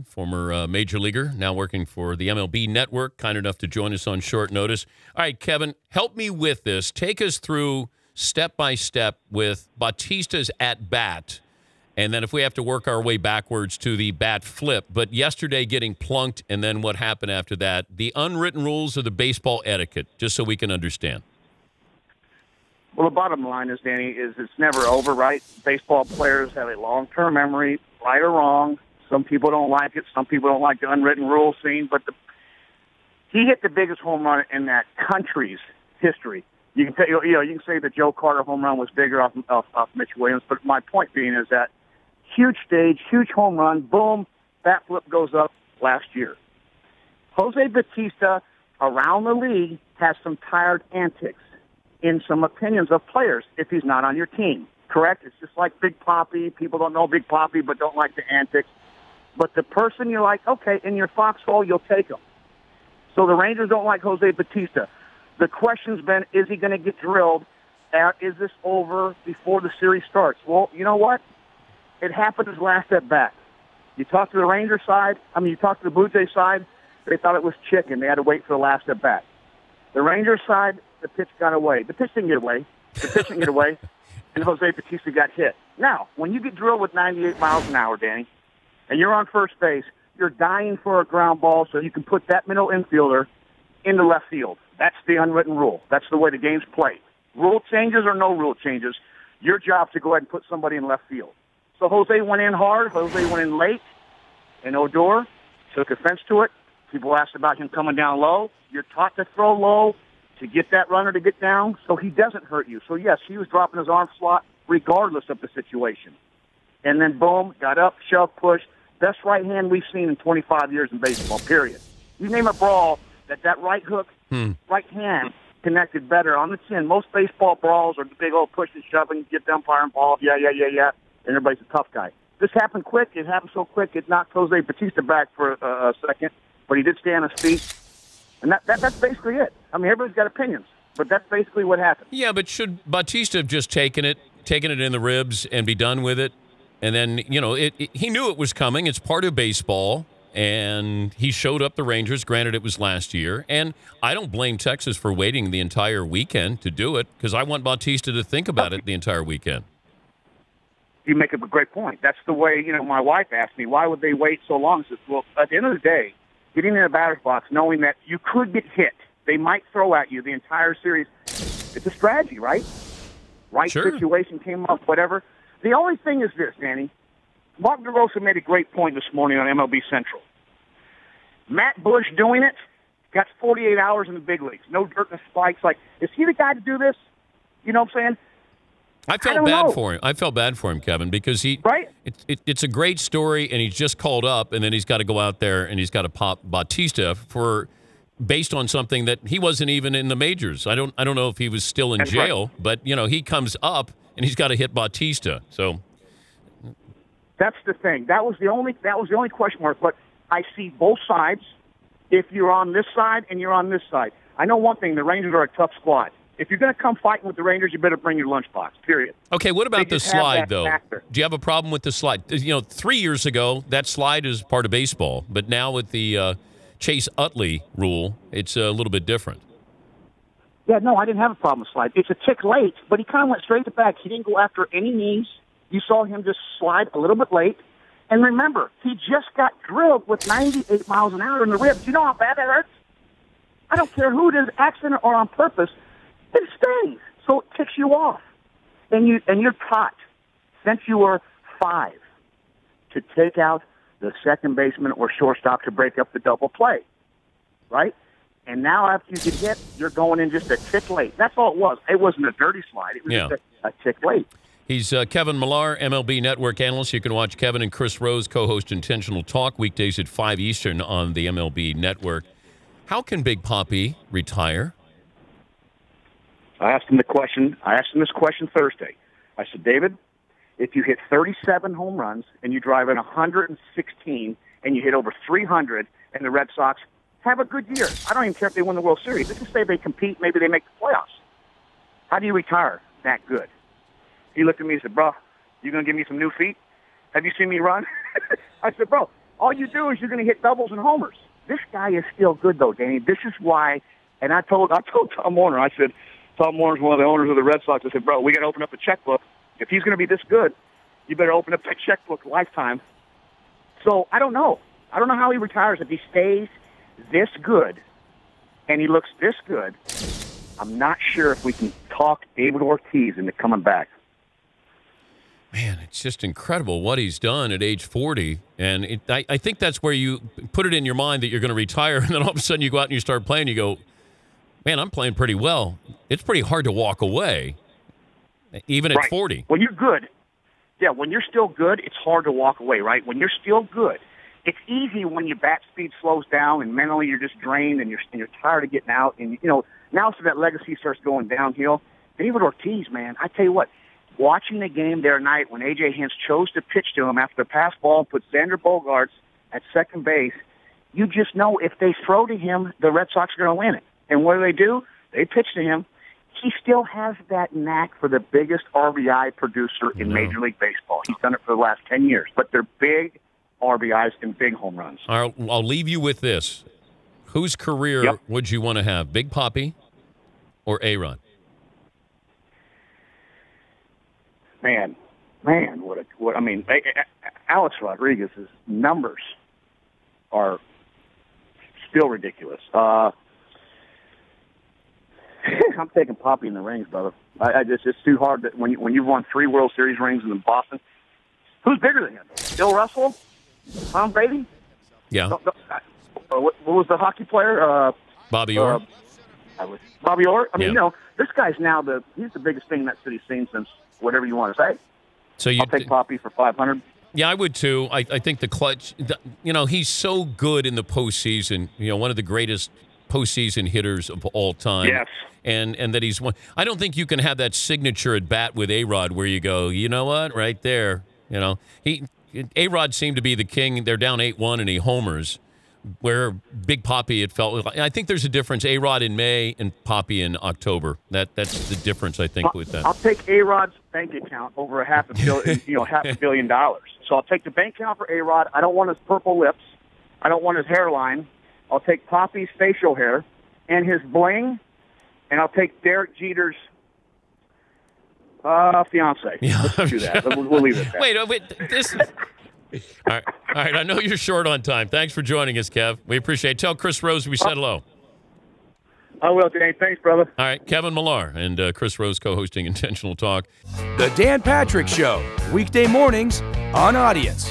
former major leaguer, now working for the MLB Network, kind enough to join us on short notice. All right, Kevin, help me with this. Take us through step by step with Bautista's at bat. And then if we have to work our way backwards to the bat flip, but yesterday getting plunked and then what happened after that, the unwritten rules of the baseball etiquette, just so we can understand. Well, the bottom line is, Danny, is it's never over, right? Baseball players have a long-term memory, right or wrong. Some people don't like it. Some people don't like the unwritten rules scene. But he hit the biggest home run in that country's history. You can you can say the Joe Carter home run was bigger off Mitch Williams, but my point being is that huge stage, huge home run, boom, bat flip goes up last year. Jose Bautista around the league has some tired antics in some opinions of players if he's not on your team. Correct? It's just like Big Papi. People don't know Big Papi but don't like the antics. But the person you're like, okay, in your foxhole, you'll take him. So the Rangers don't like Jose Bautista. The question's been, is he going to get drilled? Is this over before the series starts? Well, you know what? It happened his last at bat. You talk to the Ranger side, you talk to the Blue Jay side, they thought it was chicken. They had to wait for the last at bat. The Ranger side, the pitch got away. The pitch didn't get away. And Jose Bautista got hit. Now, when you get drilled with 98 miles an hour, Danny, and you're on first base, you're dying for a ground ball so you can put that middle infielder into left field. That's the unwritten rule. That's the way the game's played. Rule changes or no rule changes, your job to go ahead and put somebody in left field. So Jose went in hard. Jose went in late. And Odor took offense to it. People asked about him coming down low. You're taught to throw low to get that runner to get down so he doesn't hurt you. So, yes, he was dropping his arm slot regardless of the situation. And then, boom, got up, shoved, pushed. Best right hand we've seen in 25 years in baseball, period. You name a brawl that right hook, right hand connected better on the chin. Most baseball brawls are the big old push and shoving, get the umpire involved, yeah. And everybody's a tough guy. This happened quick. It happened so quick it knocked Jose Bautista back for a second, but he did stay on his feet. And that's basically it. Everybody's got opinions, but that's basically what happened. Yeah, but should Bautista have just taken it in the ribs and be done with it? And then, he knew it was coming. It's part of baseball, and he showed up the Rangers. Granted, it was last year. And I don't blame Texas for waiting the entire weekend to do it because I want Bautista to think about it the entire weekend. You make up a great point. That's the way, my wife asked me, why would they wait so long? I said, well, at the end of the day, getting in a batter's box, knowing that you could get hit, they might throw at you the entire series, it's a strategy, right? Right Sure. Situation came up, whatever. The only thing is this, Danny. Mark DeRosa made a great point this morning on MLB Central. Matt Bush doing it, got 48 hours in the big leagues. No dirt and spikes. Like, is he the guy to do this? You know what I'm saying? I felt bad for him. I felt bad for him, Kevin, because right? It's a great story, and he's just called up, and then he's got to go out there and he's got to pop Bautista based on something that he wasn't even in the majors. I don't know if he was still in jail, right. But he comes up and he's got to hit Bautista. So that's the thing. That was the only question mark. But I see both sides. If you're on this side and you're on this side, I know one thing: the Rangers are a tough squad. If you're going to come fighting with the Rangers, you better bring your lunchbox, period. Okay, what about the slide, though? Factor. Do you have a problem with the slide? 3 years ago, that slide is part of baseball. But now with the Chase Utley rule, it's a little bit different. Yeah, no, I didn't have a problem with slide. It's a tick late, but he kind of went straight to back. He didn't go after any knees. You saw him just slide a little bit late. And remember, he just got drilled with 98 miles an hour in the ribs. You know how bad that hurts? I don't care who it is, accident or on purpose. It stings, so it ticks you off. And you're taught, since you were 5, to take out the second baseman or shortstop to break up the double play, right? And now after you get hit, you're going in just a tick late. That's all it was. It wasn't a dirty slide. It was just a tick late. He's Kevin Millar, MLB Network analyst. You can watch Kevin and Chris Rose co-host Intentional Talk weekdays at 5 Eastern on the MLB Network. How can Big Papi retire? I asked him this question Thursday. I said, David, if you hit 37 home runs and you drive in 116 and you hit over 300 and the Red Sox have a good year, I don't even care if they win the World Series. Let's just say they compete, maybe they make the playoffs. How do you retire that good? He looked at me and said, bro, you going to give me some new feet? Have you seen me run? I said, bro, all you do is you're going to hit doubles and homers. This guy is still good, though, Danny. This is why, and I told Tom Warner, I said, Tom Warner's one of the owners of the Red Sox. I said, bro, we got to open up the checkbook. If he's going to be this good, you better open up that checkbook lifetime. So I don't know. I don't know how he retires. If he stays this good and he looks this good, I'm not sure if we can talk David Ortiz into coming back. Man, it's just incredible what he's done at age 40. And I think that's where you put it in your mind that you're going to retire, and then all of a sudden you go out and you start playing, you go, man, I'm playing pretty well. It's pretty hard to walk away, even at 40. When you're good, yeah, when you're still good, it's hard to walk away, right? When you're still good, it's easy when your bat speed slows down and mentally you're just drained and you're tired of getting out. And, now so that legacy starts going downhill. David Ortiz, man, I tell you what, watching the game there night when A.J. Hinch chose to pitch to him after the pass ball and put Xander Bogaerts at second base, you just know if they throw to him, the Red Sox are going to win it. And what do? They pitch to him. He still has that knack for the biggest RBI producer in Major League Baseball. He's done it for the last 10 years. But they're big RBIs and big home runs. I'll leave you with this. Whose career would you want to have, Big Papi or A-Rod? Man, Alex Rodriguez's numbers are still ridiculous. I'm taking Papi in the rings, brother. It's too hard that when you've won 3 World Series rings in Boston. Who's bigger than him? Bill Russell? Tom Brady? Yeah. What was the hockey player? Bobby Orr. Bobby Orr. This guy's now he's the biggest thing that city's seen since whatever you want to say. So I'll take Papi for 500. Yeah, I would too. I think the clutch. He's so good in the postseason. One of the greatest postseason hitters of all time. Yes. And that he's one. I don't think you can have that signature at bat with A-Rod where you go, you know what, right there. A-Rod seemed to be the king. They're down 8-1 and he homers. Where Big Papi, it felt. I think there's a difference. A-Rod in May and Papi in October. That's the difference, I think, with that. I'll take A-Rod's bank account over $500 million. So I'll take the bank account for A-Rod. I don't want his purple lips. I don't want his hairline. I'll take Papi's facial hair and his bling, and I'll take Derek Jeter's fiance. Yeah, Let's do that. We'll leave it at that. Wait. This is. All right. I know you're short on time. Thanks for joining us, Kev. We appreciate it. Tell Chris Rose we said hello. I will, Danny. Thanks, brother. All right. Kevin Millar and Chris Rose co-hosting Intentional Talk. The Dan Patrick Show, weekday mornings on Audience.